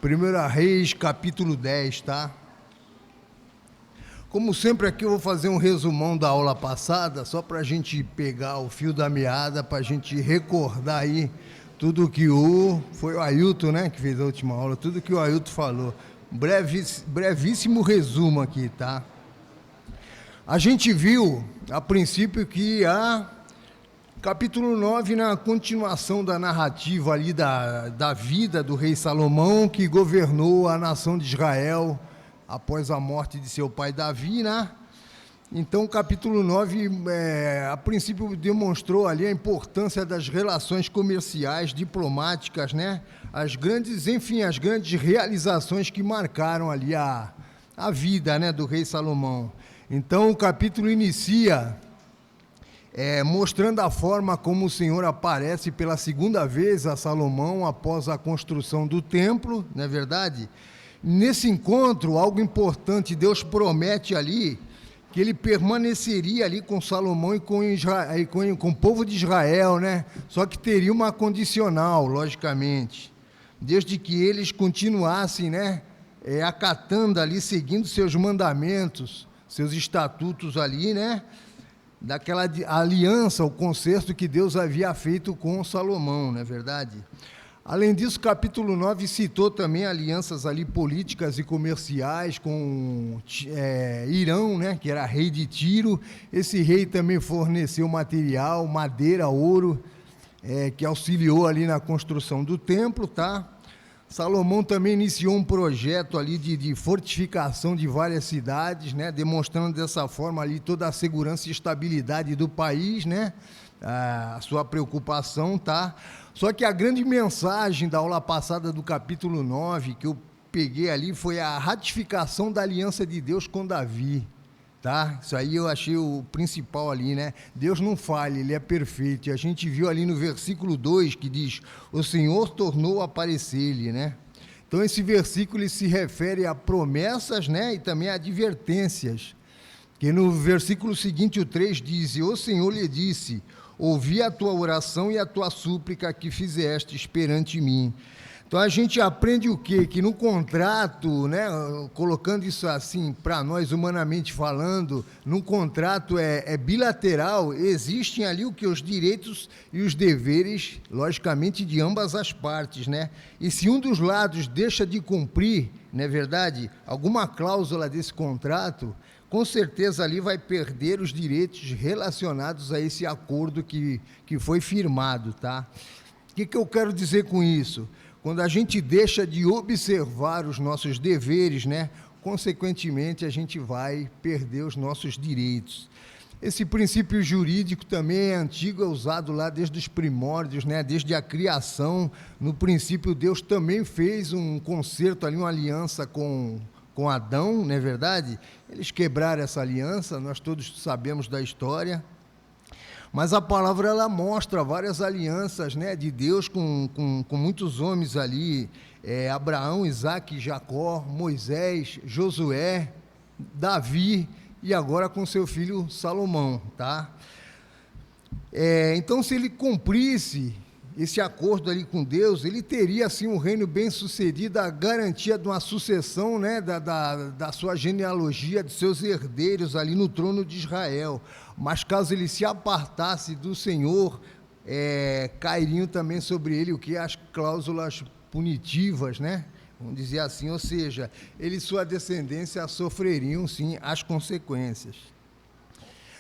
1 Reis, capítulo 10, tá? Como sempre aqui eu vou fazer um resumão da aula passada, só para a gente pegar o fio da meada, para a gente recordar aí tudo que foi o Ailton, né, que fez a última aula, tudo que o Ailton falou. Brevíssimo resumo aqui, tá? A gente viu, a princípio, que capítulo 9, na continuação da narrativa ali da vida do rei Salomão, que governou a nação de Israel após a morte de seu pai Davi, né? Então, o capítulo 9, a princípio, demonstrou ali a importância das relações comerciais, diplomáticas, né? As grandes realizações que marcaram ali a vida, né, do rei Salomão. Então, o capítulo inicia mostrando a forma como o Senhor aparece pela segunda vez a Salomão após a construção do templo, não é verdade? Nesse encontro, algo importante, Deus promete ali que ele permaneceria ali com Salomão e com o povo de Israel, né? Só que teria uma condicional, logicamente, desde que eles continuassem, né, acatando ali, seguindo seus mandamentos, seus estatutos ali, né? Daquela aliança, o concerto que Deus havia feito com Salomão, não é verdade? Além disso, o capítulo 9 citou também alianças ali políticas e comerciais com Irão, né, que era rei de Tiro. Esse rei também forneceu material, madeira, ouro, que auxiliou ali na construção do templo, tá? Salomão também iniciou um projeto ali de fortificação de várias cidades, né, demonstrando dessa forma ali toda a segurança e estabilidade do país, né, a sua preocupação, tá? Só que a grande mensagem da aula passada do capítulo 9, que eu peguei ali, foi a ratificação da aliança de Deus com Davi, tá? Isso aí eu achei o principal ali, né? Deus não falha, Ele é perfeito. E a gente viu ali no versículo 2 que diz, o Senhor tornou a aparecer-lhe, né? Então esse versículo ele se refere a promessas, né? E também a advertências. Que no versículo seguinte, o 3 diz, o Senhor lhe disse, ouvi a tua oração e a tua súplica que fizeste perante mim. Então a gente aprende o quê? Que no contrato, né, colocando isso assim para nós humanamente falando, no contrato é bilateral, existem ali o que? Os direitos e os deveres, logicamente, de ambas as partes, né? E se um dos lados deixa de cumprir, não é verdade, alguma cláusula desse contrato, com certeza ali vai perder os direitos relacionados a esse acordo que foi firmado, tá? O que eu quero dizer com isso? Quando a gente deixa de observar os nossos deveres, né, consequentemente a gente vai perder os nossos direitos. Esse princípio jurídico também é antigo, é usado lá desde os primórdios, né, desde a criação. No princípio, Deus também fez um concerto ali, uma aliança com Adão, não é verdade? Eles quebraram essa aliança, nós todos sabemos da história. Mas a palavra, ela mostra várias alianças, né, de Deus com muitos homens ali, Abraão, Isaque, Jacó, Moisés, Josué, Davi e agora com seu filho Salomão, tá? Então, se ele cumprisse esse acordo ali com Deus, ele teria, assim, um reino bem sucedido, a garantia de uma sucessão, né, da sua genealogia, de seus herdeiros ali no trono de Israel. Mas caso ele se apartasse do Senhor, cairiam também sobre ele o que? As cláusulas punitivas, né? Vamos dizer assim, ou seja, ele e sua descendência sofreriam, sim, as consequências.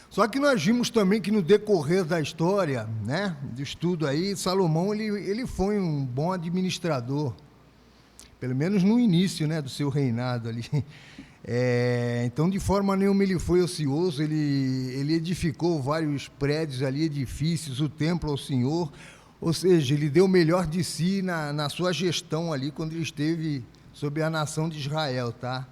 Só que nós vimos também que no decorrer da história, né, do estudo aí, Salomão ele foi um bom administrador, pelo menos no início, né, do seu reinado ali. Então, de forma nenhuma ele foi ocioso, ele edificou vários prédios ali, edifícios, o templo ao Senhor, ou seja, ele deu o melhor de si na sua gestão ali, quando ele esteve sob a nação de Israel, tá?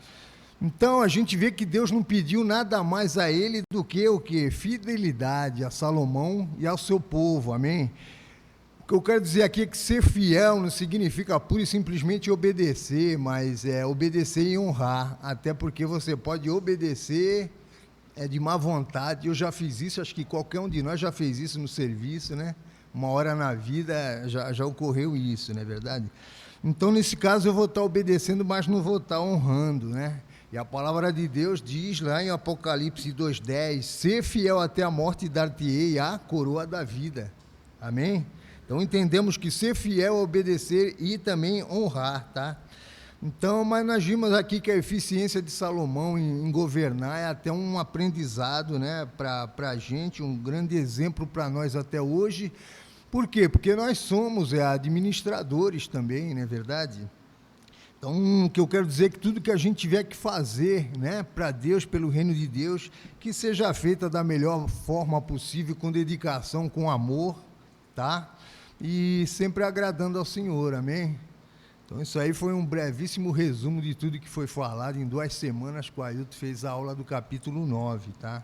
Então, a gente vê que Deus não pediu nada mais a ele do que o quê? Fidelidade a Salomão e ao seu povo, amém? O que eu quero dizer aqui é que ser fiel não significa pura e simplesmente obedecer, mas obedecer e honrar, até porque você pode obedecer de má vontade. Eu já fiz isso, acho que qualquer um de nós já fez isso no serviço, né? Uma hora na vida já ocorreu isso, não é verdade? Então, nesse caso, eu vou estar obedecendo, mas não vou estar honrando, né? E a palavra de Deus diz lá em Apocalipse 2:10, ser fiel até a morte e dar-te-ei a coroa da vida. Amém? Então, entendemos que ser fiel é obedecer e também honrar, tá? Então, mas nós vimos aqui que a eficiência de Salomão em governar é até um aprendizado, né, para a gente, um grande exemplo para nós até hoje. Por quê? Porque nós somos administradores também, não é verdade? Então, o que eu quero dizer é que tudo que a gente tiver que fazer, né, para Deus, pelo reino de Deus, que seja feita da melhor forma possível, com dedicação, com amor, tá? E sempre agradando ao Senhor, amém? Então, isso aí foi um brevíssimo resumo de tudo que foi falado em 2 semanas que o Ailton fez a aula do capítulo 9, tá?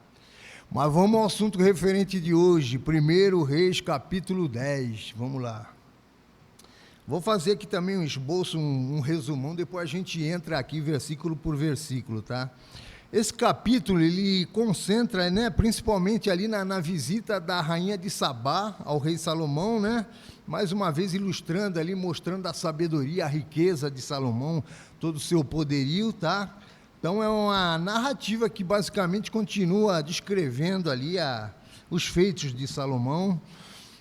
Mas vamos ao assunto referente de hoje, 1 Reis, capítulo 10, vamos lá. Vou fazer aqui também um esboço, um resumão, depois a gente entra aqui versículo por versículo, tá? Esse capítulo, ele concentra, né, principalmente ali na visita da rainha de Sabá ao rei Salomão, né? Mais uma vez ilustrando ali, mostrando a sabedoria, a riqueza de Salomão, todo o seu poderio, tá? Então é uma narrativa que basicamente continua descrevendo ali os feitos de Salomão.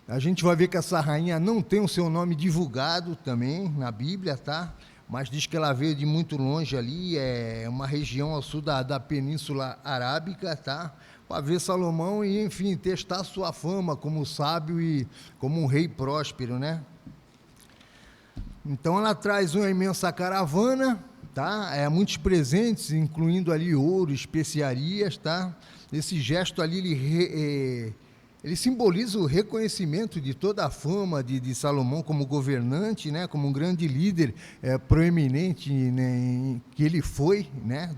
A gente vai ver que essa rainha não tem o seu nome divulgado também na Bíblia, tá? Mas diz que ela veio de muito longe ali, é uma região ao sul da Península Arábica, tá? Para ver Salomão e, enfim, testar sua fama como sábio e como um rei próspero, né? Então ela traz uma imensa caravana, tá? Muitos presentes, incluindo ali ouro, especiarias, tá? Esse gesto ali, ele simboliza o reconhecimento de toda a fama de Salomão como governante, né, como um grande líder proeminente, né, que ele foi, né,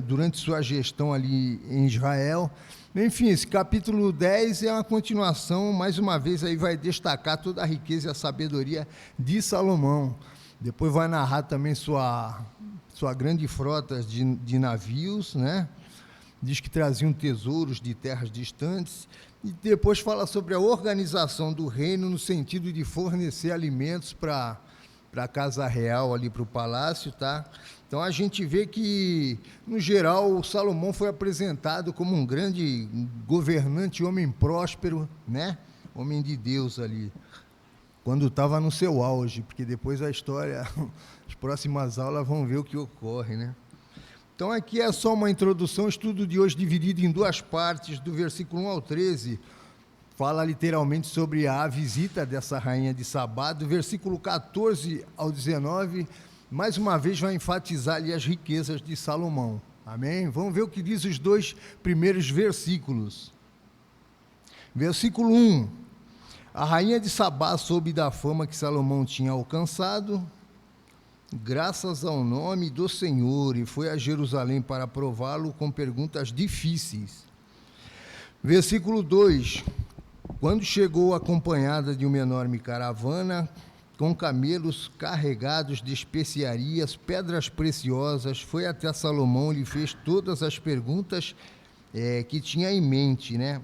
durante sua gestão ali em Israel. Enfim, esse capítulo 10 é uma continuação, mais uma vez aí vai destacar toda a riqueza e a sabedoria de Salomão. Depois vai narrar também sua grande frota de navios, né? Diz que traziam tesouros de terras distantes, e depois fala sobre a organização do reino no sentido de fornecer alimentos para a casa real, ali para o palácio, tá? Então a gente vê que, no geral, o Salomão foi apresentado como um grande governante, homem próspero, né? Homem de Deus ali, quando estava no seu auge, porque depois a história, as próximas aulas vão ver o que ocorre, né? Então aqui é só uma introdução, estudo de hoje dividido em 2 partes, do versículo 1 ao 13, fala literalmente sobre a visita dessa rainha de Sabá, do versículo 14 ao 19, mais uma vez vai enfatizar ali as riquezas de Salomão, amém? Vamos ver o que diz os 2 primeiros versículos. Versículo 1, a rainha de Sabá soube da fama que Salomão tinha alcançado, graças ao nome do Senhor, e foi a Jerusalém para prová-lo com perguntas difíceis. Versículo 2, quando chegou acompanhada de uma enorme caravana, com camelos carregados de especiarias, pedras preciosas, foi até Salomão e lhe fez todas as perguntas que tinha em mente, né?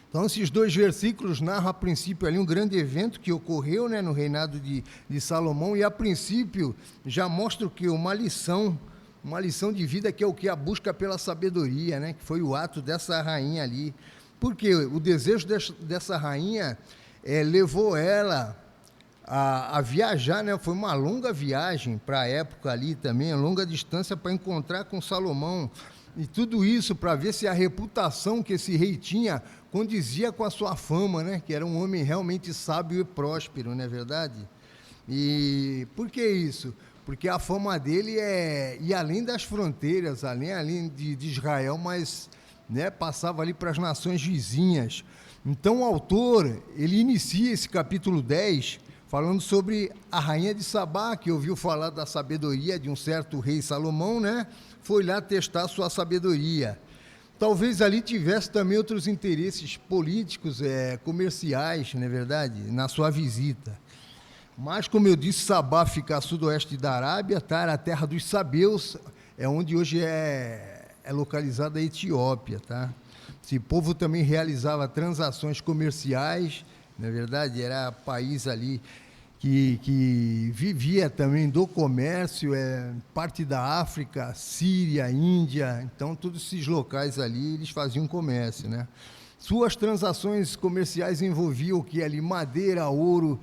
Então, esses 2 versículos narram, a princípio, ali um grande evento que ocorreu, né, no reinado de Salomão, e, a princípio, já mostra o que? Uma lição de vida, que é o que? A busca pela sabedoria, né, que foi o ato dessa rainha ali. Porque o desejo dessa rainha levou ela a viajar, né, foi uma longa viagem para a época ali também, a longa distância para encontrar com Salomão. E tudo isso para ver se a reputação que esse rei tinha condizia com a sua fama, né? Que era um homem realmente sábio e próspero, não é verdade? E por que isso? Porque a fama dele ia além das fronteiras, além de Israel, mas, né, passava ali para as nações vizinhas. Então o autor, ele inicia esse capítulo 10 falando sobre a rainha de Sabá, que ouviu falar da sabedoria de um certo rei Salomão, né? Foi lá testar sua sabedoria. Talvez ali tivesse também outros interesses políticos, comerciais, não é verdade, na sua visita. Mas, como eu disse, Sabá fica a sudoeste da Arábia, tá? Era a terra dos sabeus, onde hoje é localizada a Etiópia, tá? Esse povo também realizava transações comerciais, não é verdade? Era país ali que vivia também do comércio, parte da África, Síria, Índia, então todos esses locais ali, eles faziam comércio, né? Suas transações comerciais envolviam o que ali? Madeira, ouro,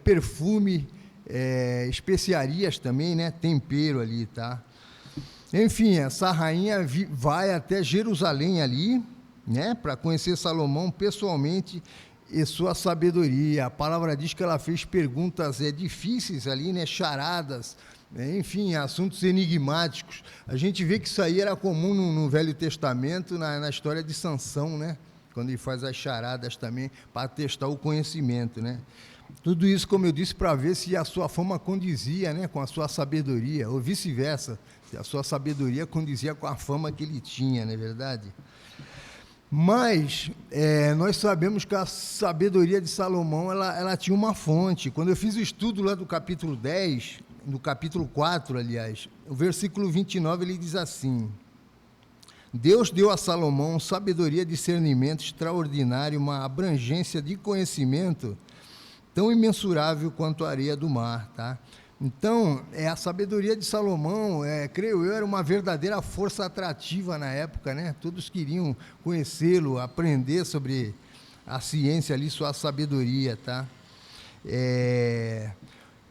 perfume, especiarias também, né? Tempero ali, tá? Enfim, essa rainha vai até Jerusalém ali, né? Para conhecer Salomão pessoalmente e sua sabedoria. A palavra diz que ela fez perguntas difíceis ali, né? Charadas, enfim, assuntos enigmáticos. A gente vê que isso aí era comum no Velho Testamento, na história de Sansão, né? Quando ele faz as charadas também, para testar o conhecimento, né? Tudo isso, como eu disse, para ver se a sua fama condizia, né, com a sua sabedoria, ou vice-versa, se a sua sabedoria condizia com a fama que ele tinha, não é verdade? Mas nós sabemos que a sabedoria de Salomão, ela tinha uma fonte. Quando eu fiz o estudo lá do capítulo 10, no capítulo 4, aliás, o versículo 29, ele diz assim: Deus deu a Salomão sabedoria, discernimento extraordinário, uma abrangência de conhecimento tão imensurável quanto a areia do mar, tá? Então, a sabedoria de Salomão, creio eu, era uma verdadeira força atrativa na época, né? Todos queriam conhecê-lo, aprender sobre a ciência ali, sua sabedoria, tá?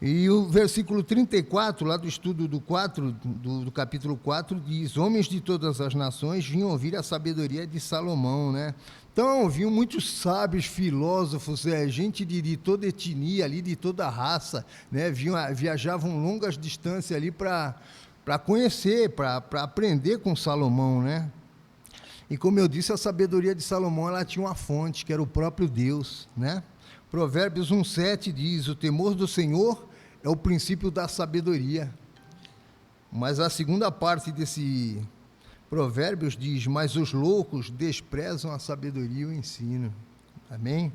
E o versículo 34, lá do estudo do capítulo 4, diz: homens de todas as nações vinham ouvir a sabedoria de Salomão, né? Então, vinham muitos sábios, filósofos, gente de toda etnia ali, de toda raça, né? Viajavam longas distâncias ali para conhecer, para aprender com Salomão, né? E como eu disse, a sabedoria de Salomão, ela tinha uma fonte, que era o próprio Deus, né? Provérbios 1,7 diz: o temor do Senhor é o princípio da sabedoria. Mas a segunda parte desse Provérbios diz: mas os loucos desprezam a sabedoria e o ensino. Amém?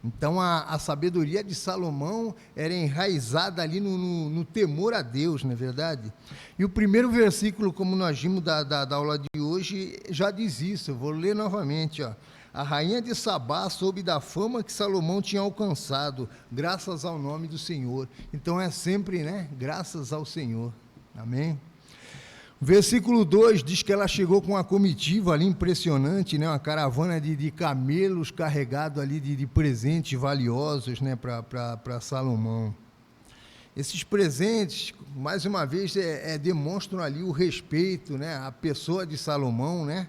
Então a sabedoria de Salomão era enraizada ali no temor a Deus, não é verdade? E o primeiro versículo, como nós vimos da aula de hoje, já diz isso. Eu vou ler novamente, ó. A rainha de Sabá soube da fama que Salomão tinha alcançado, graças ao nome do Senhor. Então é sempre, né, graças ao Senhor. Amém? Versículo 2 diz que ela chegou com uma comitiva ali impressionante, né, uma caravana de camelos carregado ali de presentes valiosos, né, para Salomão. Esses presentes, mais uma vez, demonstram ali o respeito, né, à pessoa de Salomão, né,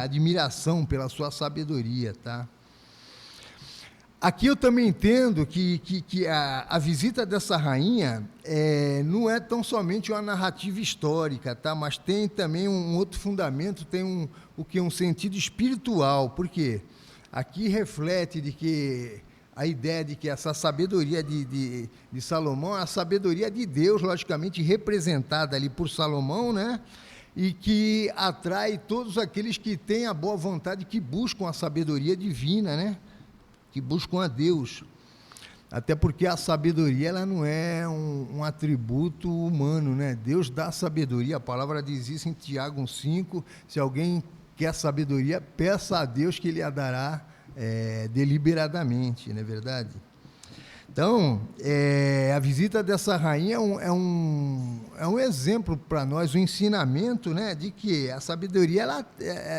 admiração pela sua sabedoria, tá? Aqui eu também entendo que a visita dessa rainha não é tão somente uma narrativa histórica, tá? Mas tem também um outro fundamento, tem um sentido espiritual. Por quê? Aqui reflete de que a ideia de que essa sabedoria de Salomão é a sabedoria de Deus, logicamente representada ali por Salomão, né? E que atrai todos aqueles que têm a boa vontade, que buscam a sabedoria divina, né? Que buscam a Deus, até porque a sabedoria, ela não é um atributo humano, né? Deus dá sabedoria, a palavra diz isso em Tiago 1,5, se alguém quer sabedoria, peça a Deus que Ele a dará deliberadamente, não é verdade? Então, a visita dessa rainha é um exemplo para nós, um ensinamento, né, de que a sabedoria,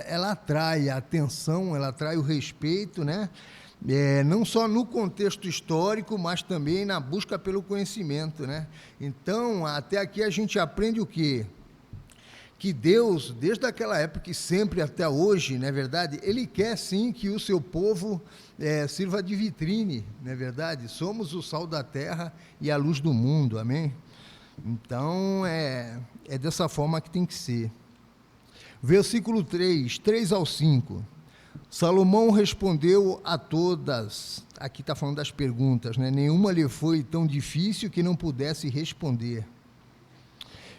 ela atrai a atenção, ela atrai o respeito, né? Não só no contexto histórico, mas também na busca pelo conhecimento, né? Então, até aqui a gente aprende o quê? Que Deus, desde aquela época e sempre até hoje, não é verdade? Ele quer sim que o seu povo sirva de vitrine, não é verdade? Somos o sal da terra e a luz do mundo, amém? Então, é dessa forma que tem que ser. Versículo 3 ao 5. Salomão respondeu a todas, aqui está falando das perguntas, né? Nenhuma lhe foi tão difícil que não pudesse responder.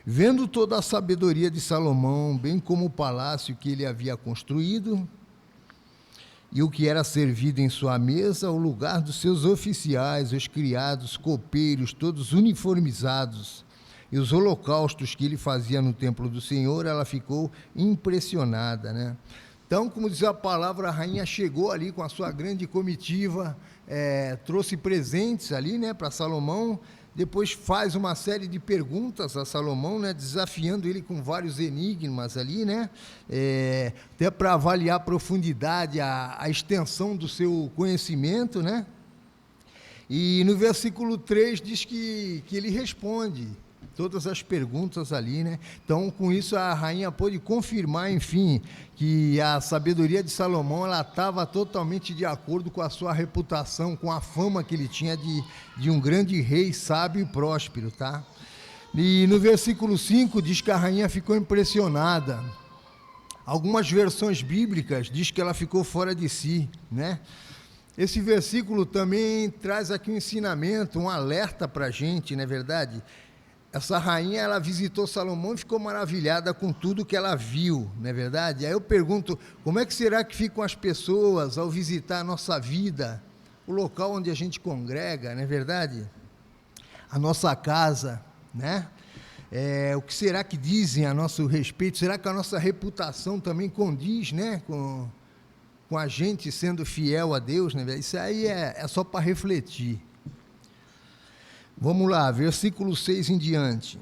Vendo toda a sabedoria de Salomão, bem como o palácio que ele havia construído, e o que era servido em sua mesa, o lugar dos seus oficiais, os criados, copeiros, todos uniformizados, e os holocaustos que ele fazia no templo do Senhor, ela ficou impressionada, né? Então, como diz a palavra, a rainha chegou ali com a sua grande comitiva, trouxe presentes ali, né, para Salomão. Depois faz uma série de perguntas a Salomão, né, desafiando ele com vários enigmas ali, né, até para avaliar a profundidade, a extensão do seu conhecimento, né. E no versículo 3 diz que ele responde todas as perguntas ali, né? Então, com isso, a rainha pôde confirmar, enfim, que a sabedoria de Salomão, ela estava totalmente de acordo com a sua reputação, com a fama que ele tinha de um grande rei sábio e próspero, tá? E no versículo 5 diz que a rainha ficou impressionada. Algumas versões bíblicas diz que ela ficou fora de si, né? Esse versículo também traz aqui um ensinamento, um alerta para a gente, não é verdade? Essa rainha, ela visitou Salomão e ficou maravilhada com tudo que ela viu, não é verdade? Aí eu pergunto, como é que será que ficam as pessoas ao visitar a nossa vida, o local onde a gente congrega, não é verdade? A nossa casa, né? O que será que dizem a nosso respeito? Será que a nossa reputação também condiz, né, com a gente sendo fiel a Deus, né? Isso aí é só para refletir. Vamos lá, versículo 6 em diante.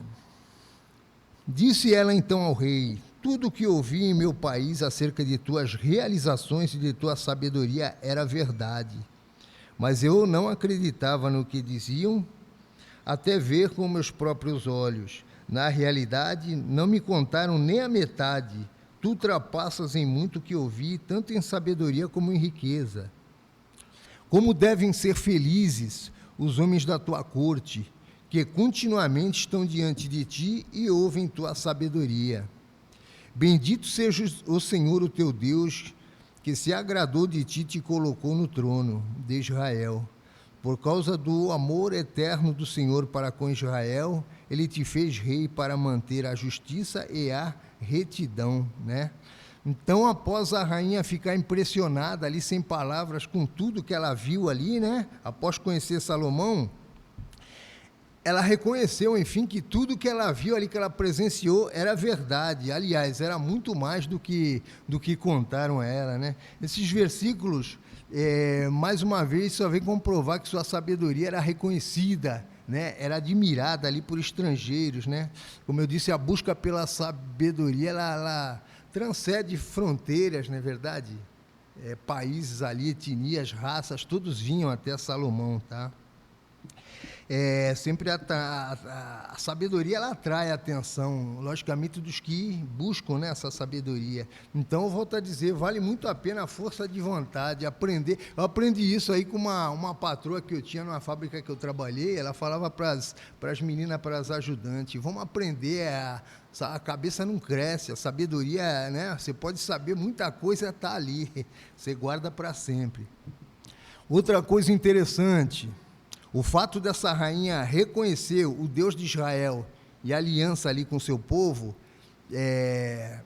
Disse ela então ao rei: tudo o que ouvi em meu país acerca de tuas realizações e de tua sabedoria era verdade, mas eu não acreditava no que diziam, até ver com meus próprios olhos. Na realidade, não me contaram nem a metade. Tu ultrapassas em muito o que ouvi, tanto em sabedoria como em riqueza. Como devem ser felizes os homens da tua corte, que continuamente estão diante de ti e ouvem tua sabedoria. Bendito seja o Senhor, o teu Deus, que se agradou de ti e te colocou no trono de Israel. Por causa do amor eterno do Senhor para com Israel, ele te fez rei para manter a justiça e a retidão, né? Então, após a rainha ficar impressionada ali, sem palavras, com tudo que ela viu ali, né? Após conhecer Salomão, ela reconheceu, enfim, que tudo que ela viu ali, que ela presenciou, era verdade. Aliás, era muito mais do que contaram a ela, né? Esses versículos, mais uma vez, só vem comprovar que sua sabedoria era reconhecida, né? Era admirada ali por estrangeiros, né? Como eu disse, a busca pela sabedoria, ela transcende fronteiras, não é verdade? Países ali, etnias, raças, todos vinham até Salomão, tá? Sempre a sabedoria, ela atrai a atenção, logicamente, dos que buscam, né, essa sabedoria. Então, eu volto a dizer, vale muito a pena a força de vontade, aprender. Eu aprendi isso aí com uma patroa que eu tinha numa fábrica que eu trabalhei. Ela falava para as meninas, para as ajudantes: vamos aprender, a cabeça não cresce, a sabedoria, né, você pode saber muita coisa, está ali, você guarda para sempre. Outra coisa interessante, o fato dessa rainha reconhecer o Deus de Israel e a aliança ali com o seu povo,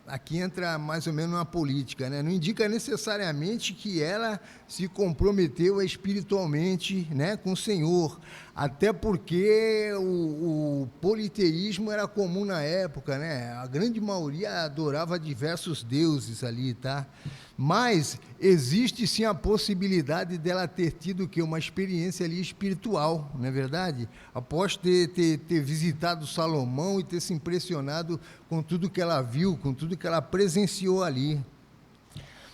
aqui entra mais ou menos uma política, né? Não indica necessariamente que ela se comprometeu espiritualmente, né, com o Senhor, até porque o politeísmo era comum na época, né? A grande maioria adorava diversos deuses ali, tá? Mas existe sim a possibilidade dela ter tido uma experiência ali espiritual, não é verdade? Após ter visitado Salomão e ter se impressionado com tudo que ela viu, com tudo que ela presenciou ali.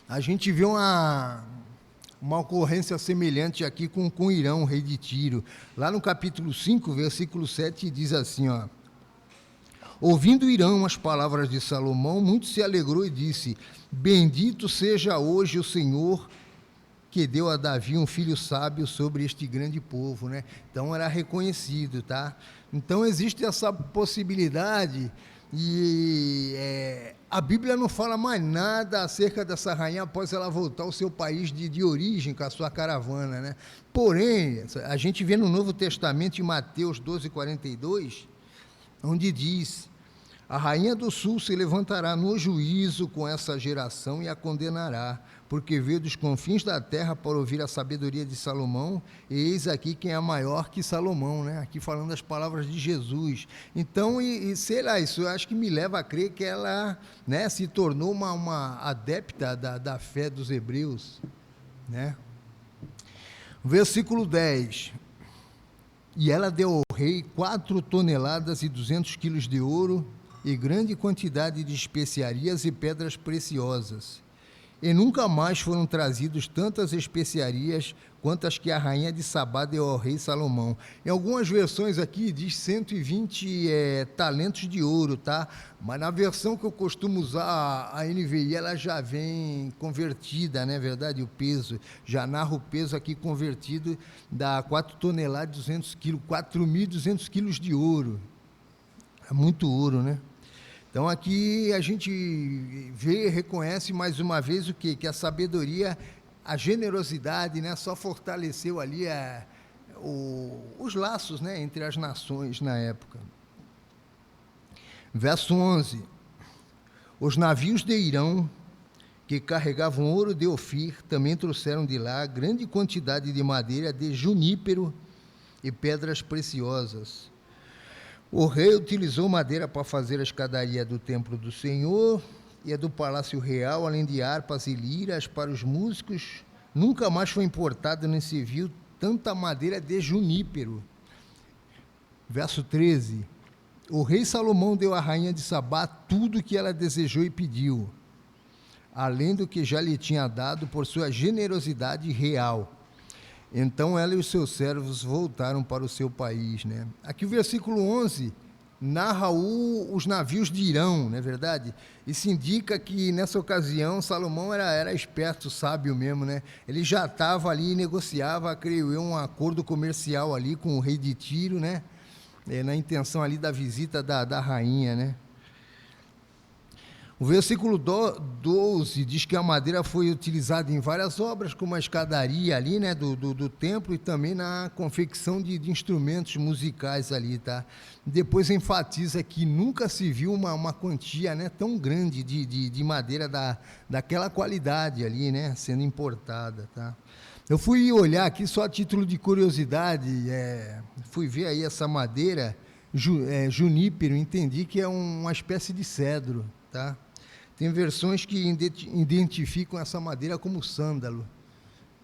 A gente vê uma ocorrência semelhante aqui com Irão, rei de Tiro. Lá no capítulo 5, versículo 7, diz assim, ó: ouvindo Irão as palavras de Salomão, muito se alegrou e disse: bendito seja hoje o Senhor, que deu a Davi um filho sábio sobre este grande povo, né? Então era reconhecido, tá? Então existe essa possibilidade, e a Bíblia não fala mais nada acerca dessa rainha após ela voltar ao seu país de origem com a sua caravana, né? Porém, a gente vê no Novo Testamento, em Mateus 12:42, onde diz: a rainha do sul se levantará no juízo com essa geração e a condenará, porque veio dos confins da terra para ouvir a sabedoria de Salomão, e eis aqui quem é maior que Salomão, né? Aqui falando as palavras de Jesus. Então, sei lá, isso eu acho que me leva a crer que ela, né, se tornou uma adepta da fé dos hebreus, né? Versículo 10. E ela deu ao rei 4 toneladas e 200 quilos de ouro e grande quantidade de especiarias e pedras preciosas. E nunca mais foram trazidos tantas especiarias quanto as que a rainha de Sabá deu ao rei Salomão. Em algumas versões aqui diz 120 talentos de ouro, tá? Mas na versão que eu costumo usar, a NVI, ela já vem convertida, né? Verdade, o peso. Já narra o peso aqui convertido, dá 4 toneladas e 200 quilos, 4.200 quilos de ouro. É muito ouro, né? Então aqui a gente vê e reconhece mais uma vez o quê? Que a sabedoria, a generosidade, né, só fortaleceu ali os laços, né, entre as nações na época. Verso 11. Os navios de Irão, que carregavam ouro de Ofir, também trouxeram de lá grande quantidade de madeira de junípero e pedras preciosas. O rei utilizou madeira para fazer a escadaria do templo do Senhor e a do palácio real, além de harpas e liras para os músicos. Nunca mais foi importado nem se viu tanta madeira de junípero. Verso 13. O rei Salomão deu à rainha de Sabá tudo o que ela desejou e pediu, além do que já lhe tinha dado por sua generosidade real. Então ela e os seus servos voltaram para o seu país, né? Aqui o versículo 11 narra os navios de Irão, não é verdade? Isso indica que nessa ocasião Salomão era esperto, sábio mesmo, né? Ele já estava ali e negociava, creio eu, um acordo comercial ali com o rei de Tiro, né? Na intenção ali da visita da rainha, né? O versículo 12 diz que a madeira foi utilizada em várias obras, como a escadaria ali, né, do templo, e também na confecção de instrumentos musicais ali, tá? Depois enfatiza que nunca se viu uma quantia, né, tão grande de madeira daquela qualidade ali, né, sendo importada, tá? Eu fui olhar aqui só a título de curiosidade, fui ver aí essa madeira, junípero, entendi que é uma espécie de cedro, tá? Tem versões que identificam essa madeira como sândalo,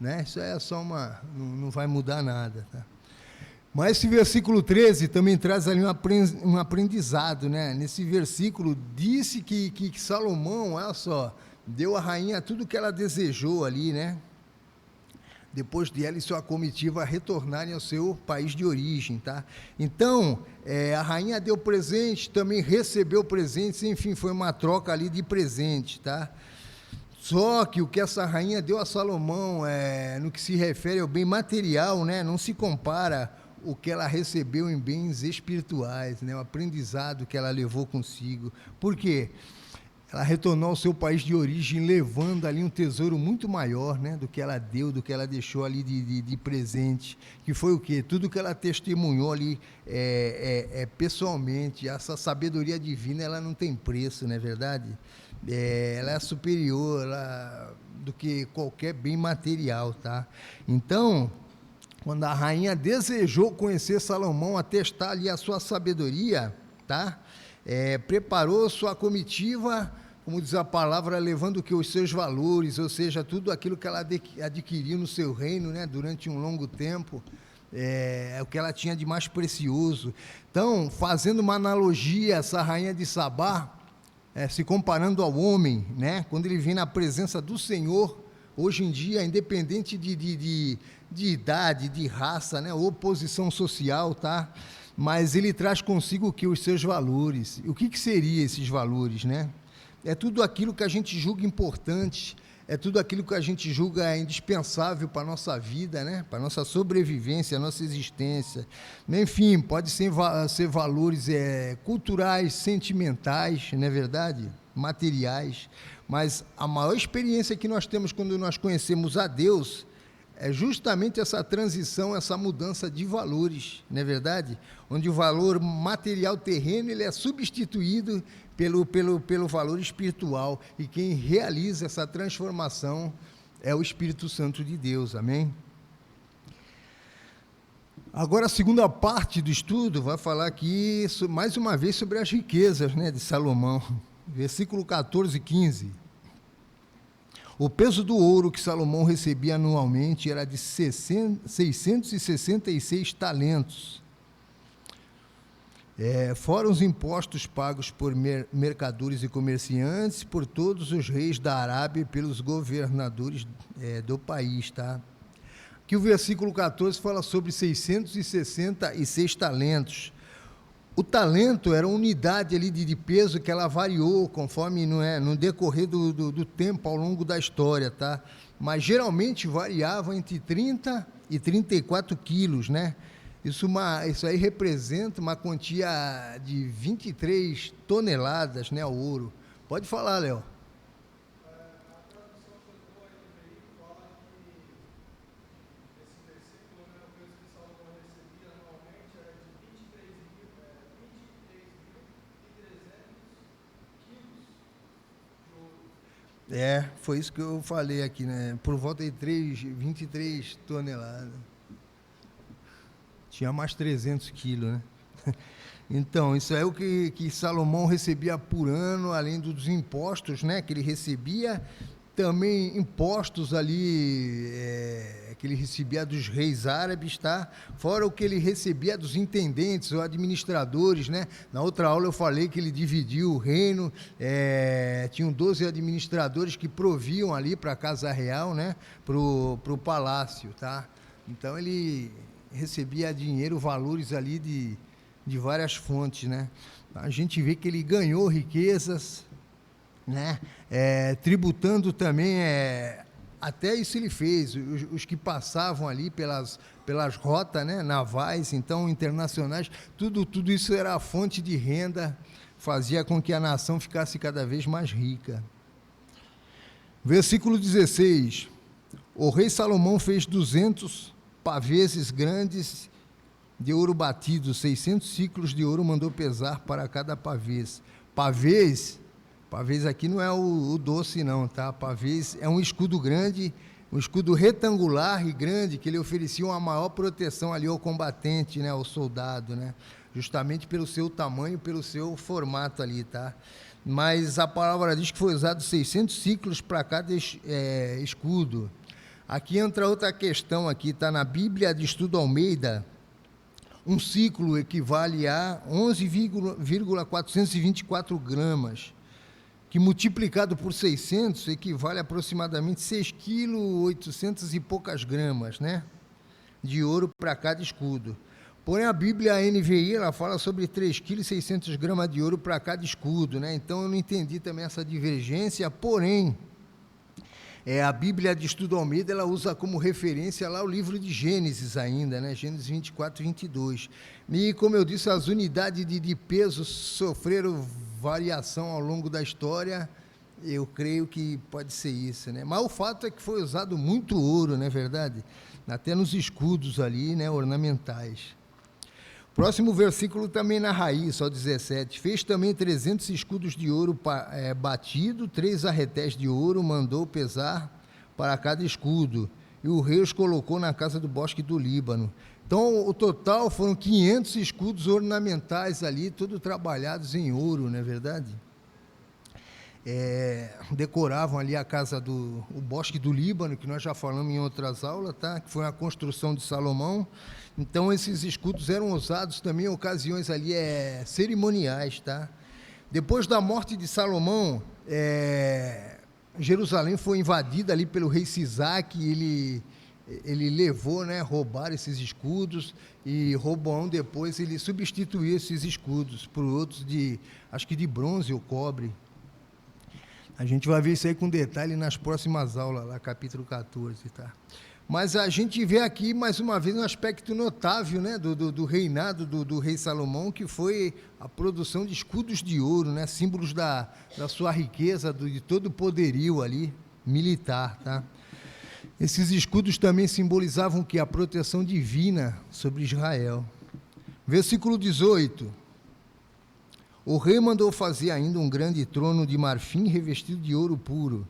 né? Isso é só não vai mudar nada, tá? Mas esse versículo 13 também traz ali um aprendizado, né? Nesse versículo disse que Salomão, olha só, deu à rainha tudo o que ela desejou ali, né? Depois de ela e sua comitiva retornarem ao seu país de origem, tá? Então, a rainha deu presente, também recebeu presentes, enfim, foi uma troca ali de presente, tá? Só que o que essa rainha deu a Salomão, no que se refere ao bem material, né, não se compara o que ela recebeu em bens espirituais, né, o aprendizado que ela levou consigo. Por quê? Ela retornou ao seu país de origem, levando ali um tesouro muito maior, né, do que ela deu, do que ela deixou ali de presente, que foi o quê? Tudo que ela testemunhou ali pessoalmente. Essa sabedoria divina, ela não tem preço, não é verdade? Ela é superior do que qualquer bem material, tá? Então, quando a rainha desejou conhecer Salomão, atestar ali a sua sabedoria, tá? Preparou sua comitiva, como diz a palavra, levando que os seus valores, ou seja, tudo aquilo que ela adquiriu no seu reino, né, durante um longo tempo, o que ela tinha de mais precioso. Então, fazendo uma analogia, essa rainha de Sabá, se comparando ao homem, né, quando ele vem na presença do Senhor, hoje em dia, independente de idade, de raça, né, ou posição social, tá? Mas ele traz consigo que os seus valores. O que seriam esses valores, né? É tudo aquilo que a gente julga importante, é tudo aquilo que a gente julga indispensável para a nossa vida, né? Para a nossa sobrevivência, a nossa existência. Enfim, pode ser valores culturais, sentimentais, não é verdade? Materiais. Mas a maior experiência que nós temos quando nós conhecemos a Deus é justamente essa transição, essa mudança de valores, não é verdade? Onde o valor material terreno ele é substituído pelo valor espiritual, e quem realiza essa transformação é o Espírito Santo de Deus, amém? Agora, a segunda parte do estudo vai falar aqui, mais uma vez, sobre as riquezas, né, de Salomão, versículo 14 e 15. O peso do ouro que Salomão recebia anualmente era de 666 talentos. Fora os impostos pagos por mercadores e comerciantes, por todos os reis da Arábia e pelos governadores do país, tá? Aqui o versículo 14 fala sobre 666 talentos. O talento era uma unidade ali de peso que ela variou conforme no decorrer do tempo, ao longo da história, tá? Mas geralmente variava entre 30 e 34 quilos, né? Isso aí representa uma quantia de 23 toneladas, né, o ouro. Pode falar, Léo. Foi isso que eu falei aqui, né? Por volta de 23 toneladas. Tinha mais 300 quilos, né? Então, isso é o que Salomão recebia por ano, além dos impostos, né, que ele recebia, também impostos ali, que ele recebia dos reis árabes, tá? Fora o que ele recebia dos intendentes ou administradores, né? Na outra aula eu falei que ele dividiu o reino, tinham 12 administradores que proviam ali para a Casa Real, né? Pro palácio, tá? Então ele recebia dinheiro, valores ali de várias fontes, né? A gente vê que ele ganhou riquezas, né? Tributando também, até isso ele fez, os que passavam ali pelas rotas, né, navais, então internacionais, tudo isso era a fonte de renda, fazia com que a nação ficasse cada vez mais rica. Versículo 16, o rei Salomão fez 200 paveses grandes de ouro batido, 600 ciclos de ouro mandou pesar para cada pavês. Pavês aqui não é o doce não, tá? Pavês é um escudo grande, um escudo retangular e grande, que ele oferecia uma maior proteção ali ao combatente, né, ao soldado, né? Justamente pelo seu tamanho, pelo seu formato ali, tá? Mas a palavra diz que foi usado 600 ciclos para cada escudo. Aqui entra outra questão aqui, tá na Bíblia de Estudo Almeida. Um ciclo equivale a 11,424 gramas, que multiplicado por 600 equivale a aproximadamente 6,800 kg e poucas gramas, né, de ouro para cada escudo. Porém, a Bíblia, a NVI, ela fala sobre 3,600 kg de ouro para cada escudo, né? Então eu não entendi também essa divergência, porém, a Bíblia de Estudo Almeida, ela usa como referência lá o livro de Gênesis ainda, né? Gênesis 24, 22. E, como eu disse, as unidades de peso sofreram variação ao longo da história, eu creio que pode ser isso, né? Mas o fato é que foi usado muito ouro, não é verdade? Até nos escudos ali, né, ornamentais. Próximo versículo também narra isso, ao 17. Fez também 300 escudos de ouro batido, 3 arretés de ouro mandou pesar para cada escudo, e o rei os colocou na casa do bosque do Líbano. Então, o total foram 500 escudos ornamentais ali, todos trabalhados em ouro, não é verdade? Decoravam ali a casa o bosque do Líbano, que nós já falamos em outras aulas, tá? Que foi a construção de Salomão. Então, esses escudos eram usados também em ocasiões ali cerimoniais, tá? Depois da morte de Salomão, Jerusalém foi invadida ali pelo rei Sisaque, ele levou, né, roubar esses escudos, e Roboão depois ele substituiu esses escudos por outros acho que de bronze ou cobre. A gente vai ver isso aí com detalhe nas próximas aulas, lá capítulo 14, tá? Mas a gente vê aqui, mais uma vez, um aspecto notável, né, do reinado do rei Salomão, que foi a produção de escudos de ouro, né, símbolos da sua riqueza, de todo o poderio ali, militar, tá? Esses escudos também simbolizavam a proteção divina sobre Israel. Versículo 18. O rei mandou fazer ainda um grande trono de marfim revestido de ouro puro.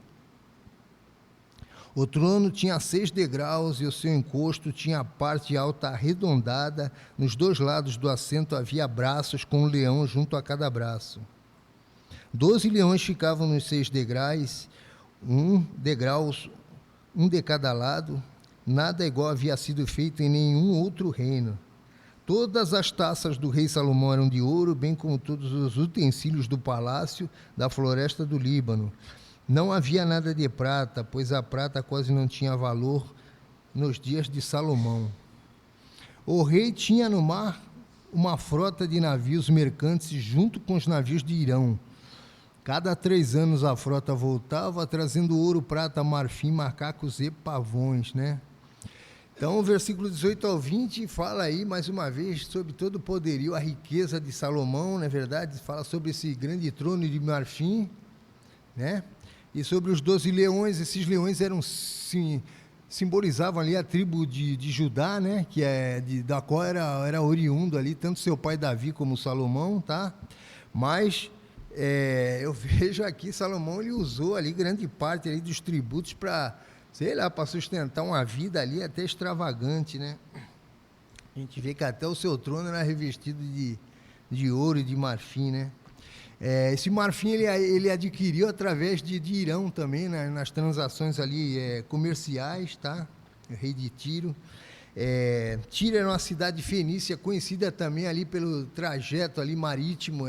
O trono tinha 6 degraus e o seu encosto tinha a parte alta arredondada. Nos 2 lados do assento havia braços com um leão junto a cada braço. 12 leões ficavam nos 6 degraus. um de cada lado, nada igual havia sido feito em nenhum outro reino. Todas as taças do rei Salomão eram de ouro, bem como todos os utensílios do palácio da floresta do Líbano. Não havia nada de prata, pois a prata quase não tinha valor nos dias de Salomão. O rei tinha no mar uma frota de navios mercantes junto com os navios de Irão. Cada 3 anos a frota voltava, trazendo ouro, prata, marfim, macacos e pavões, né? Então, o versículo 18 ao 20 fala aí, mais uma vez, sobre todo o poderio, a riqueza de Salomão, não é verdade? Fala sobre esse grande trono de marfim, né? E sobre os 12 leões. Esses leões eram, sim, simbolizavam ali a tribo de Judá, né? Que da qual era oriundo ali, tanto seu pai Davi como Salomão, tá? Mas eu vejo aqui, Salomão, ele usou ali grande parte ali dos tributos para, sei lá, para sustentar uma vida ali até extravagante, né? A gente vê que até o seu trono era revestido de ouro e de marfim, né? Esse marfim ele adquiriu através de Irão também, né? Nas transações ali comerciais, tá? O rei de Tiro. Tiro era uma cidade fenícia conhecida também ali pelo trajeto ali marítimo,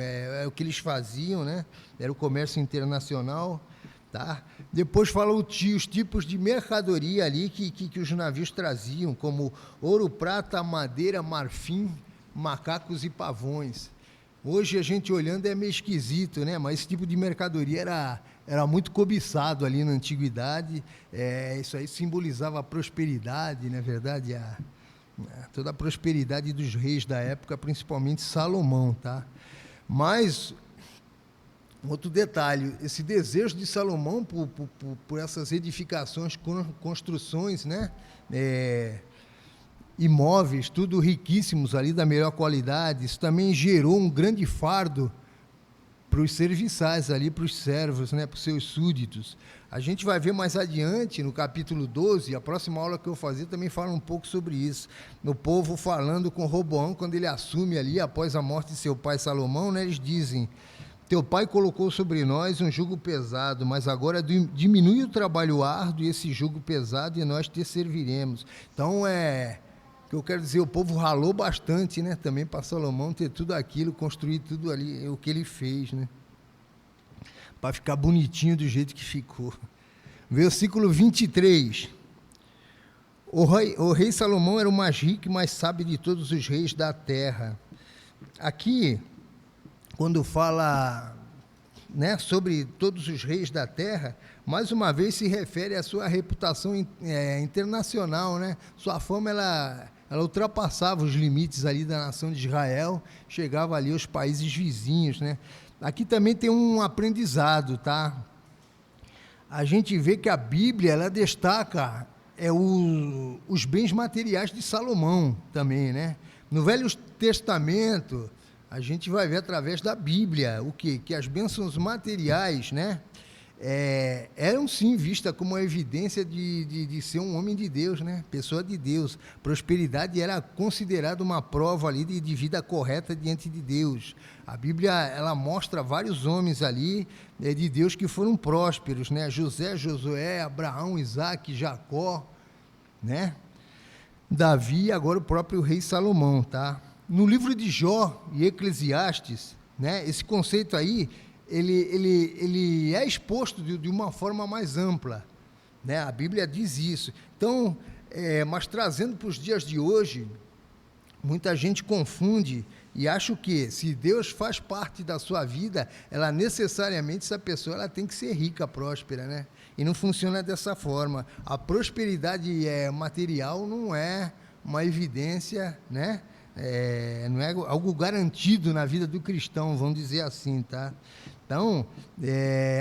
o que eles faziam, né? Era o comércio internacional. Tá? Depois fala os tipos de mercadoria ali que os navios traziam, como ouro, prata, madeira, marfim, macacos e pavões. Hoje a gente olhando é meio esquisito, né? Mas esse tipo de mercadoria era muito cobiçado ali na antiguidade. Isso aí simbolizava a prosperidade, na verdade, toda a prosperidade dos reis da época, principalmente Salomão, tá? Mas outro detalhe, esse desejo de Salomão por essas edificações, construções, né? Imóveis, tudo riquíssimos ali, da melhor qualidade, isso também gerou um grande fardo para os serviçais ali, para os servos, né? Para os seus súditos. A gente vai ver mais adiante, no capítulo 12, a próxima aula que eu fazer também fala um pouco sobre isso. O povo falando com Roboão, quando ele assume ali, após a morte de seu pai Salomão, né? Eles dizem: teu pai colocou sobre nós um jugo pesado, mas agora diminui o trabalho árduo e esse jugo pesado e nós te serviremos. Então, o que eu quero dizer, o povo ralou bastante, né? Também para Salomão ter tudo aquilo, construir tudo ali, o que ele fez, né? Para ficar bonitinho do jeito que ficou. Versículo 23. O rei Salomão era o mais rico e mais sábio de todos os reis da terra. Aqui, quando fala, né, sobre todos os reis da terra, mais uma vez se refere à sua reputação internacional, né? Sua fama, ela ultrapassava os limites ali da nação de Israel, chegava ali aos países vizinhos, né? Aqui também tem um aprendizado, tá? A gente vê que a Bíblia, ela destaca os bens materiais de Salomão também, né? No Velho Testamento, a gente vai ver através da Bíblia o quê? Que as bênçãos materiais, né? Eram sim vistas como uma evidência de ser um homem de Deus, né? Pessoa de Deus. Prosperidade era considerada uma prova ali de vida correta diante de Deus. A Bíblia, ela mostra vários homens ali de Deus que foram prósperos, né? José, Josué, Abraão, Isaac, Jacó, né? Davi e agora o próprio rei Salomão, tá? No livro de Jó e Eclesiastes, né? Esse conceito aí, ele é exposto de uma forma mais ampla, né? A Bíblia diz isso. Então, mas trazendo para os dias de hoje, muita gente confunde e acha que se Deus faz parte da sua vida, necessariamente essa pessoa ela tem que ser rica, próspera, né? E não funciona dessa forma. A prosperidade material não é uma evidência, né? Não é algo garantido na vida do cristão, vamos dizer assim, tá? Então,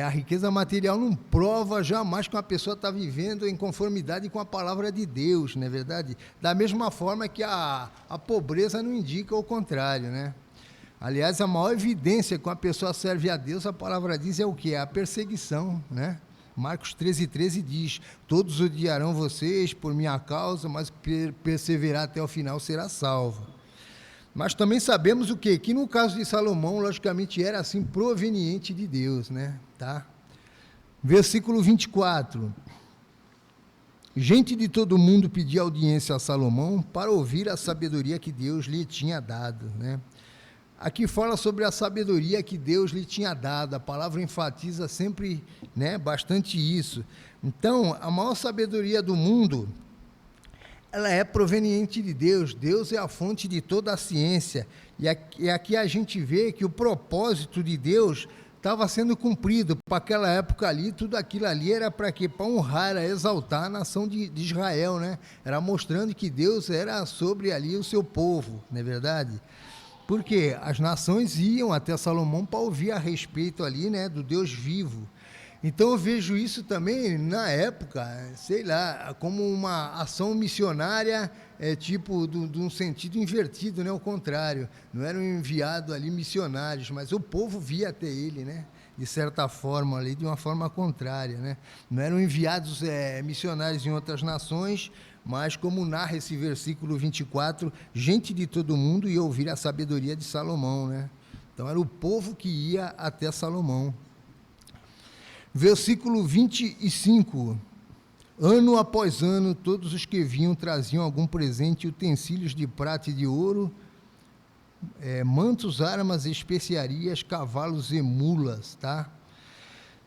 a riqueza material não prova jamais que uma pessoa está vivendo em conformidade com a palavra de Deus, não é verdade? Da mesma forma que a pobreza não indica o contrário, né? Aliás, a maior evidência que uma pessoa serve a Deus, a palavra diz, é o quê? A perseguição, né? Marcos 13:13 diz: todos odiarão vocês por minha causa, mas perseverar até o final será salvo. Mas também sabemos o quê? Que no caso de Salomão, logicamente, era assim proveniente de Deus, né? Tá? Versículo 24. Gente de todo mundo pedia audiência a Salomão para ouvir a sabedoria que Deus lhe tinha dado, né? Aqui fala sobre a sabedoria que Deus lhe tinha dado, a palavra enfatiza sempre, né, bastante isso. Então, a maior sabedoria do mundo, ela é proveniente de Deus. Deus é a fonte de toda a ciência, e aqui a gente vê que o propósito de Deus estava sendo cumprido. Para aquela época ali, tudo aquilo ali era para quê? Para honrar, exaltar a nação de Israel, né? Era mostrando que Deus era sobre ali o seu povo, não é verdade? Porque as nações iam até Salomão para ouvir a respeito ali, né, do Deus vivo. Então eu vejo isso também na época, sei lá, como uma ação missionária, tipo de um sentido invertido, né, ao contrário. Não eram enviados ali missionários, mas o povo via até ele, né, de certa forma ali, de uma forma contrária, né. Não eram enviados missionários em outras nações, mas como narra esse versículo 24, gente de todo mundo ia ouvir a sabedoria de Salomão, né. Então era o povo que ia até Salomão. Versículo 25, ano após ano, todos os que vinham traziam algum presente, utensílios de prata e de ouro, mantos, armas, especiarias, cavalos e mulas, tá?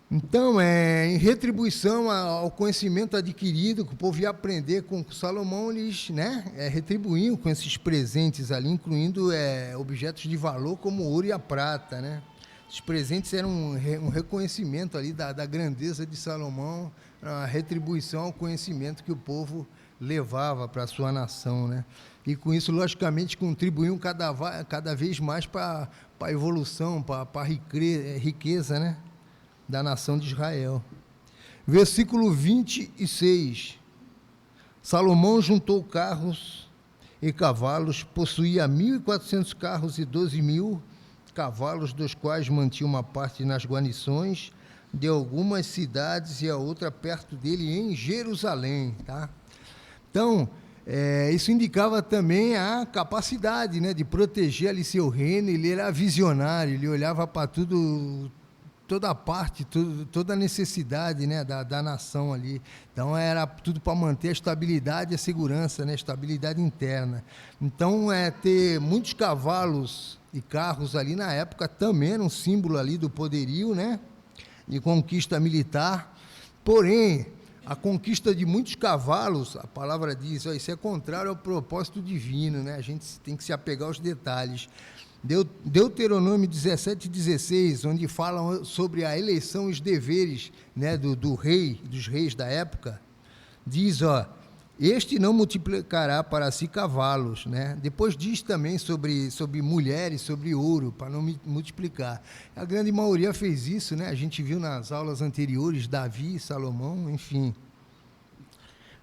Então, em retribuição ao conhecimento adquirido, que o povo ia aprender com Salomão, eles, né, retribuíam com esses presentes ali, incluindo objetos de valor como o ouro e a prata, né? Os presentes eram um reconhecimento ali da grandeza de Salomão, uma retribuição ao conhecimento que o povo levava para a sua nação, né? E com isso, logicamente, contribuíam cada vez mais para a evolução, para a riqueza, né, da nação de Israel. Versículo 26. Salomão juntou carros e cavalos, possuía 1.400 carros e 12.000 cavalos, dos quais mantinha uma parte nas guarnições de algumas cidades e a outra perto dele em Jerusalém, tá? Então, isso indicava também a capacidade, né, de proteger ali seu reino. Ele era visionário, ele olhava para tudo, toda a parte, toda a necessidade, né, da nação ali. Então era tudo para manter a estabilidade e a segurança, né, estabilidade interna. Então ter muitos cavalos e carros ali na época também era um símbolo ali do poderio, né, de conquista militar. Porém, a conquista de muitos cavalos, a palavra diz, isso é contrário ao propósito divino, né? A gente tem que se apegar aos detalhes. Deuteronômio 17:16, onde fala sobre a eleição e os deveres, né, do rei, dos reis da época, diz, este não multiplicará para si cavalos, né? Depois diz também sobre mulheres, sobre ouro, para não multiplicar. A grande maioria fez isso, né? A gente viu nas aulas anteriores, Davi, Salomão, enfim.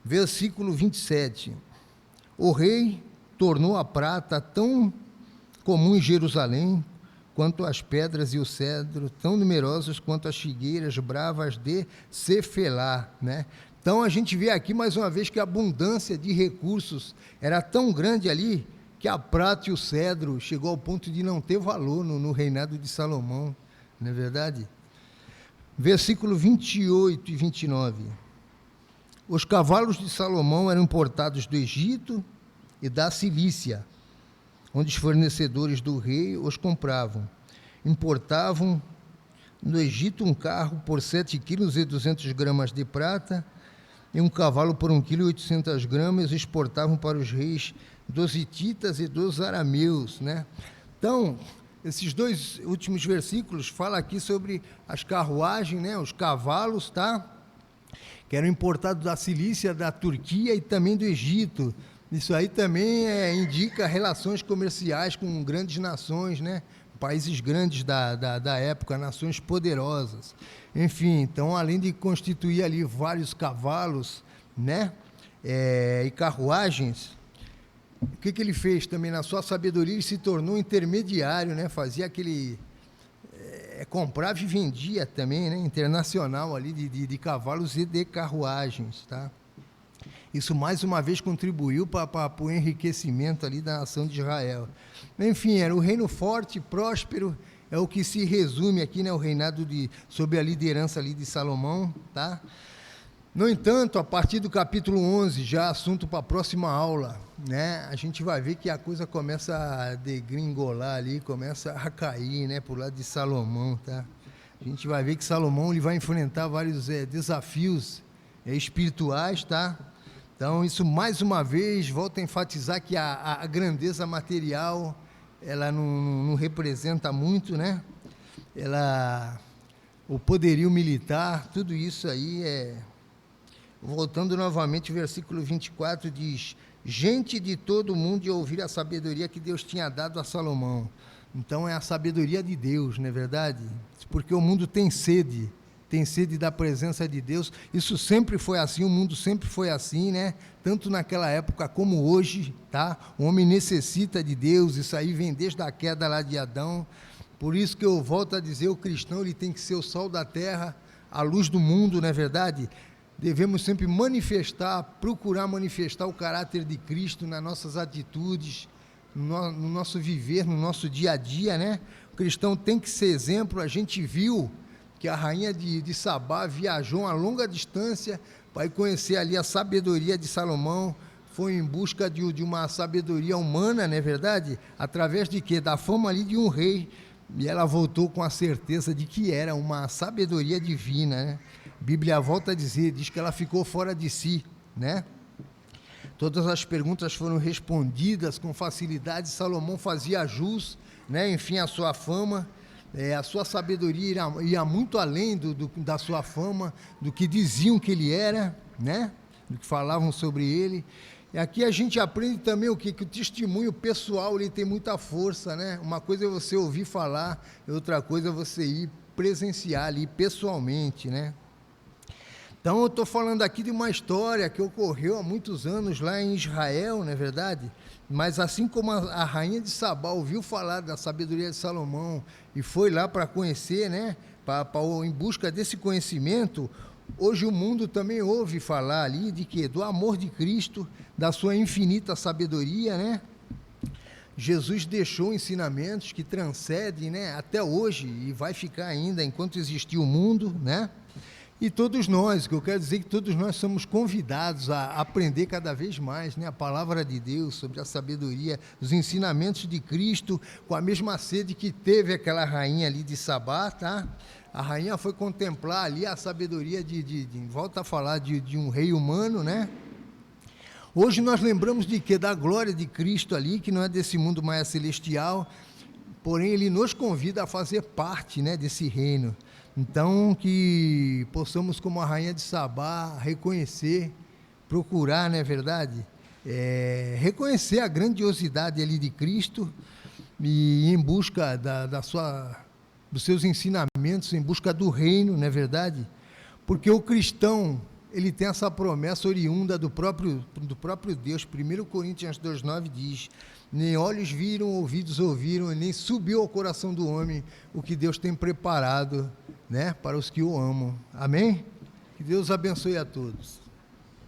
Versículo 27. O rei tornou a prata tão comum em Jerusalém, quanto as pedras e o cedro, tão numerosos quanto as figueiras bravas de Cefelá, né? Então, a gente vê aqui, mais uma vez, que a abundância de recursos era tão grande ali, que a prata e o cedro chegou ao ponto de não ter valor no reinado de Salomão, não é verdade? Versículo 28 e 29. Os cavalos de Salomão eram importados do Egito e da Cilícia, onde os fornecedores do rei os compravam. Importavam no Egito um carro por 7,2 kg de prata, e um cavalo por 1,8 kg, exportavam para os reis dos hititas e dos arameus, né? Então, esses dois últimos versículos falam aqui sobre as carruagens, né? Os cavalos, tá? Que eram importados da Cilícia, da Turquia e também do Egito. Isso aí também indica relações comerciais com grandes nações, né? Países grandes da época, nações poderosas. Enfim, então, além de constituir ali vários cavalos, né, e carruagens, o que ele fez também? Na sua sabedoria, ele se tornou intermediário, né, fazia aquele... comprava e vendia também, né, internacional ali de cavalos e de carruagens, tá? Isso, mais uma vez, contribuiu para o enriquecimento ali da nação de Israel. Enfim, era um reino forte, próspero é o que se resume aqui, né, o reinado sob a liderança ali de Salomão, tá? No entanto, a partir do capítulo 11, já assunto para a próxima aula, né, a gente vai ver que a coisa começa a degringolar ali, começa a cair, né, por lado de Salomão, tá? A gente vai ver que Salomão ele vai enfrentar vários desafios espirituais, tá? Então, isso mais uma vez volta a enfatizar que a grandeza material, ela não representa muito, né? O poderio militar, tudo isso aí Voltando novamente, o versículo 24 diz: gente de todo mundo de ouvir a sabedoria que Deus tinha dado a Salomão. Então é a sabedoria de Deus, não é verdade? Porque o mundo tem sede da presença de Deus. Isso sempre foi assim, o mundo sempre foi assim, né? Tanto naquela época como hoje, tá? O homem necessita de Deus, isso aí vem desde a queda lá de Adão. Por isso que eu volto a dizer, o cristão ele tem que ser o sol da terra, a luz do mundo, não é verdade? Devemos sempre procurar manifestar o caráter de Cristo nas nossas atitudes, no nosso viver, no nosso dia a dia, né? O cristão tem que ser exemplo. A gente viu que a rainha de Sabá viajou uma longa distância para ir conhecer ali a sabedoria de Salomão, foi em busca de uma sabedoria humana, não é verdade? Através de quê? Da fama ali de um rei, e ela voltou com a certeza de que era uma sabedoria divina, né? A Bíblia volta a dizer, diz que ela ficou fora de si, né? Todas as perguntas foram respondidas com facilidade, Salomão fazia jus, né? Enfim, a sua fama, a sua sabedoria ia muito além da sua fama, do que diziam que ele era, né? Do que falavam sobre ele. E aqui a gente aprende também o quê? Que o testemunho pessoal ele tem muita força, né? Uma coisa é você ouvir falar, e outra coisa é você ir presenciar ali pessoalmente, né? Então eu estou falando aqui de uma história que ocorreu há muitos anos lá em Israel, não é verdade? Mas assim como a rainha de Sabá ouviu falar da sabedoria de Salomão e foi lá para conhecer, né? Em busca desse conhecimento, hoje o mundo também ouve falar ali de quê? Do amor de Cristo, da sua infinita sabedoria, né? Jesus deixou ensinamentos que transcendem, né, até hoje e vai ficar ainda enquanto existir o mundo, né? E todos nós, que eu quero dizer que todos nós somos convidados a aprender cada vez mais, né, a palavra de Deus sobre a sabedoria, os ensinamentos de Cristo, com a mesma sede que teve aquela rainha ali de Sabá, tá? A rainha foi contemplar ali a sabedoria volta a falar de um rei humano, né? Hoje nós lembramos de quê? Da glória de Cristo ali, que não é desse mundo mais celestial, porém ele nos convida a fazer parte, né, desse reino. Então, que possamos, como a rainha de Sabá, reconhecer, procurar, não é verdade? Reconhecer a grandiosidade ali de Cristo e ir em busca dos seus ensinamentos, em busca do reino, não é verdade? Porque o cristão, ele tem essa promessa oriunda do próprio Deus. 1 Coríntios 2,9 diz: nem olhos viram, ouvidos ouviram, nem subiu ao coração do homem o que Deus tem preparado, né, para os que o amam. Amém? Que Deus abençoe a todos.